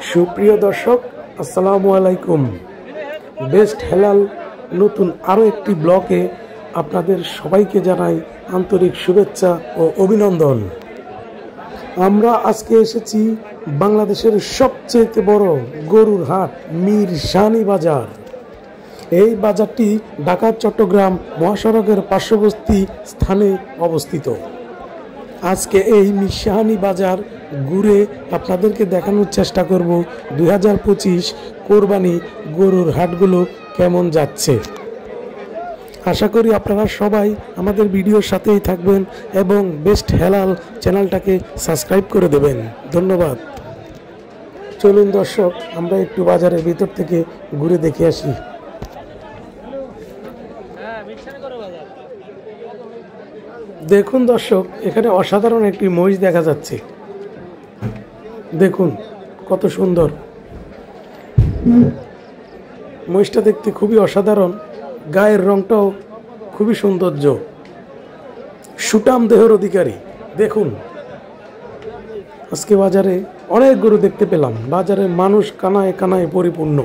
সুপ্রিয় দর্শক, আসসালামু আলাইকুম। বেস্ট হেলাল নতুন আরও একটি ব্লগে আপনাদের সবাইকে জানাই আন্তরিক শুভেচ্ছা ও অভিনন্দন। আমরা আজকে এসেছি বাংলাদেশের সবচেয়ে বড় গরুর হাট মিরসানি বাজার। এই বাজারটি ঢাকা চট্টগ্রাম মহাসড়কের পার্শ্ববর্তী স্থানে অবস্থিত। আজকে এই মিরসানি বাজার ঘুরে আপনাদেরকে দেখানোর চেষ্টা করব 2025 কোরবানি গরুর হাটগুলো কেমন যাচ্ছে। আশা করি আপনারা সবাই আমাদের ভিডিওর সাথেই থাকবেন এবং বেস্ট হেলাল চ্যানেলটাকে সাবস্ক্রাইব করে দেবেন। ধন্যবাদ। চলুন দর্শক, আমরা একটু বাজারের ভিতর থেকে ঘুরে দেখে আসি। দেখুন দর্শক, এখানে অসাধারণ একটি মহিষ দেখা যাচ্ছে। দেখুন কত সুন্দর মহিষটা, দেখতে খুবই অসাধারণ। গায়ের রংটাও খুবই সৌন্দর্য, সুটাম দেহের অধিকারী। দেখুন আজকে বাজারে অনেক গরু দেখতে পেলাম। বাজারে মানুষ কানায় কানায় পরিপূর্ণ।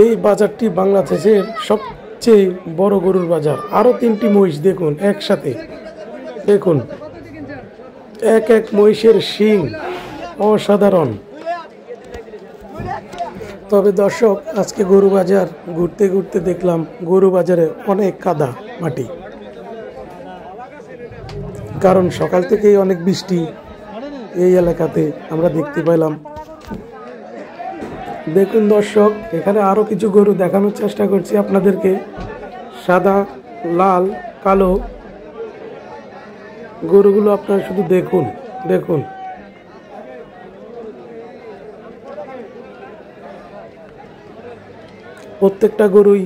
এই বাজারটি বাংলাদেশের সবচেয়ে বড় গরুর বাজার। আরো 3টি মহিষ দেখুন একসাথে। দেখুন এক এক মহিষের শিং অসাধারণ। তবে দর্শক, আজকে গরু বাজার ঘুরতে ঘুরতে দেখলাম গরু বাজারে অনেক কাদা মাটি, কারণ সকাল থেকেই অনেক বৃষ্টি এই এলাকাতে আমরা দেখতে পেলাম। দেখুন দর্শক, এখানে আরো কিছু গরু দেখানোর চেষ্টা করছি আপনাদেরকে। সাদা, লাল, কালো গরুগুলো আপনারা শুধু দেখুন। দেখুন প্রত্যেকটা গরুই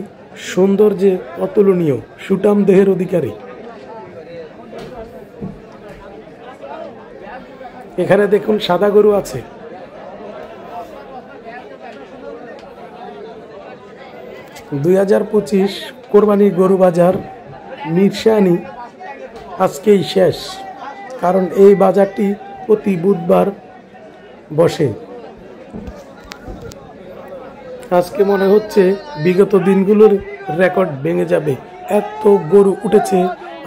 সৌন্দর্যে অতুলনীয়, সুটাম দেহের অধিকারী। এখানে দেখুন সাদা গরু আছে। $2025 কোরবানি গরু বাজার মিরসানি আজকেই শেষ, কারণ এই বাজারটি প্রতি বুধবার বসে। আজকে মনে হচ্ছে বিগত দিনগুলোর রেকর্ড ভেঙে যাবে, এত গরু উঠেছে।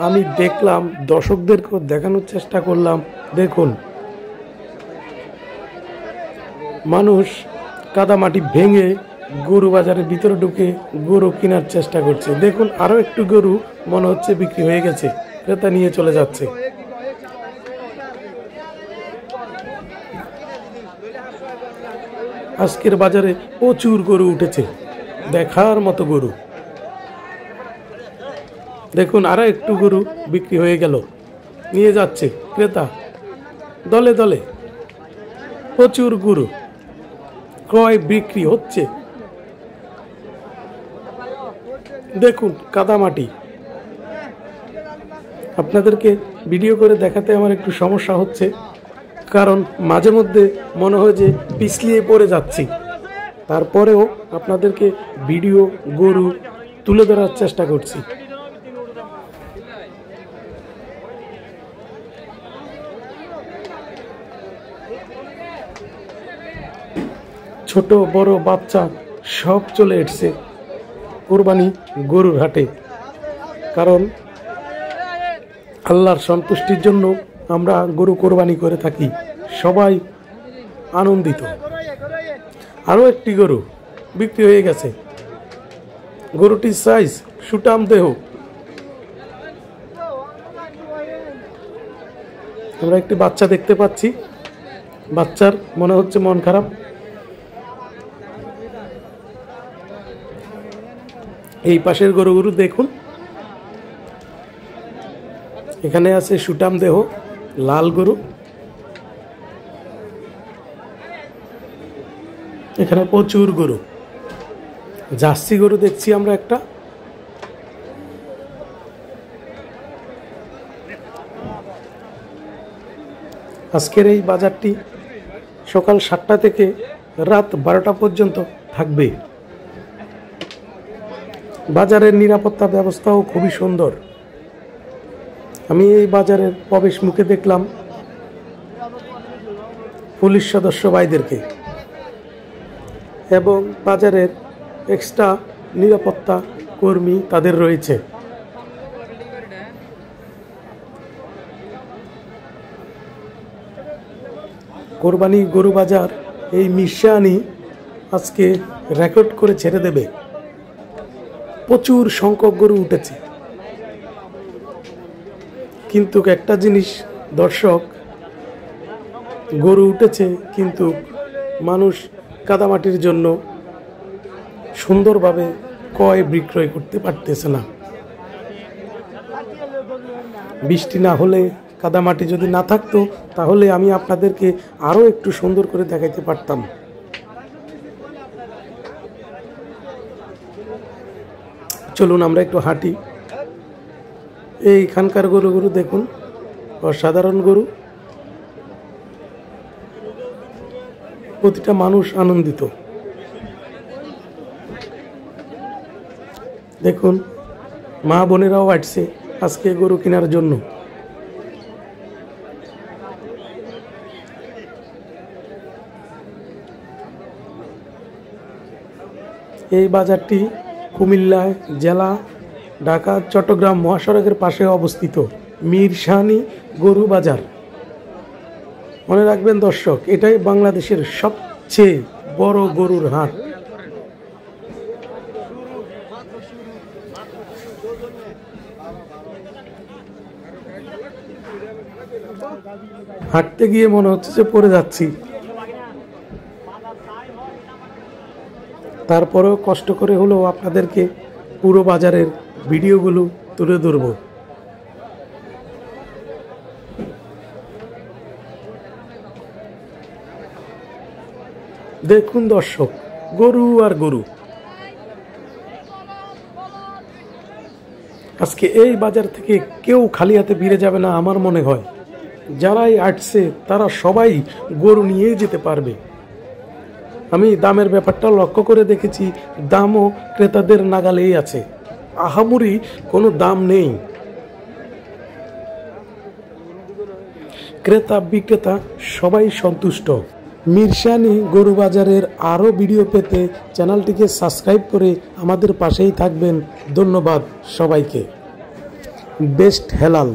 আমি দেখলাম, দর্শকদেরকে দেখানোর চেষ্টা করলাম। দেখুন মানুষ কাদামাটি ভেঙে গরু বাজারের ভিতরে ঢুকে গরু কেনার চেষ্টা করছে। দেখুন আরো একটু গরু মনে হচ্ছে বিক্রি হয়ে গেছে, ক্রেতা নিয়ে চলে যাচ্ছে। আজকের বাজারে প্রচুর গরু উঠেছে, দেখার মতো গরু। দেখুন আরো একটু গরু বিক্রি হয়ে গেল, নিয়ে যাচ্ছে ক্রেতা দলে দলে। প্রচুর গরু ক্রয় বিক্রি হচ্ছে। দেখুন কাদামাটি। আপনাদেরকে ভিডিও করে দেখাতে আমার একটু সমস্যা হচ্ছে, কারণ মাঝে মধ্যে মনে হয় যে পিছলিয়ে পড়ে যাচ্ছি। তারপরেও আপনাদেরকে ভিডিও গরু তুলে ধরার চেষ্টা করছি। ছোট বড় বাচ্চা সব চলে এসেছে কোরবানি গরুর হাটে, কারণ আল্লাহর সন্তুষ্টির জন্য আমরা গরু কোরবানি করে থাকি। সবাই আনন্দিত। আরো একটি গরু বিক্রি হয়ে গেছে। গরুটির সাইজ সুটাম দেহ। আমরা একটি বাচ্চা দেখতে পাচ্ছি। বাচ্চার মনে হচ্ছে মন খারাপ। এই পাশের গরুগুলো দেখুন। এখানে আছে সুটাম দেহ লাল গরু। এখানে প্রচুর গরু। জার্সি গরু দেখছি আমরা একটা। আজকের এই বাজারটি সকাল 7টা থেকে রাত 12টা পর্যন্ত থাকবে। বাজারের নিরাপত্তা ব্যবস্থাও খুবই সুন্দর। আমি এই বাজারের প্রবেশ মুখে দেখলাম পুলিশ সদস্য ভাইদেরকে এবং বাজারের এক্সট্রা নিরাপত্তা কর্মী তাদের রয়েছে। কোরবানি গরু বাজার এই মিশানি আজকে রেকর্ড করে ছেড়ে দেবে। প্রচুর সংখ্যক গরু উঠেছে, কিন্তু একটা জিনিস দর্শক, গরু উঠেছে কিন্তু মানুষ কাদামাটির জন্য সুন্দরভাবে ক্রয় বিক্রয় করতে পারতেছে না। বৃষ্টি না হলে, কাদামাটি যদি না থাকতো, তাহলে আমি আপনাদেরকে আরও একটু সুন্দর করে দেখাইতে পারতাম। চলুন আমরা একটু হাঁটি। এইখানকার গরুগুলো দেখুন, অসাধারণ গরু। প্রতিটা মানুষ আনন্দিত। দেখুন, মা বোনেরাও আসছে আজকে গরু কেনার জন্য। এই বাজারটি কুমিল্লা জেলা, ঢাকা চট্টগ্রাম মহাসড়কের পাশে অবস্থিত মিরসানি গরু বাজার। মনে রাখবেন দর্শক, এটাই বাংলাদেশের সবচেয়ে বড় গরুর হাট। হাঁটতে গিয়ে মনে হচ্ছে যে পড়ে যাচ্ছি, তারপরেও কষ্ট করে হলেও আপনাদেরকে পুরো বাজারের ভিডিওগুলো তুলে ধরব। দেখুন দর্শক, গরু আর গরু। আজকে এই বাজার থেকে কেউ খালি হাতে ফিরে যাবে না আমার মনে হয়। যারাই আসছে তারা সবাই গরু নিয়ে যেতে পারবে। আমি দামের ব্যাপারটা লক্ষ্য করে দেখেছি, দামও ক্রেতাদের নাগালেই আছে, আহামরি কোনো দাম নেই। ক্রেতা বিক্রেতা সবাই সন্তুষ্ট। মিরসানি গরু বাজারের আরও ভিডিও পেতে চ্যানেলটিকে সাবস্ক্রাইব করে আমাদের পাশেই থাকবেন। ধন্যবাদ সবাইকে। বেস্ট হেলাল।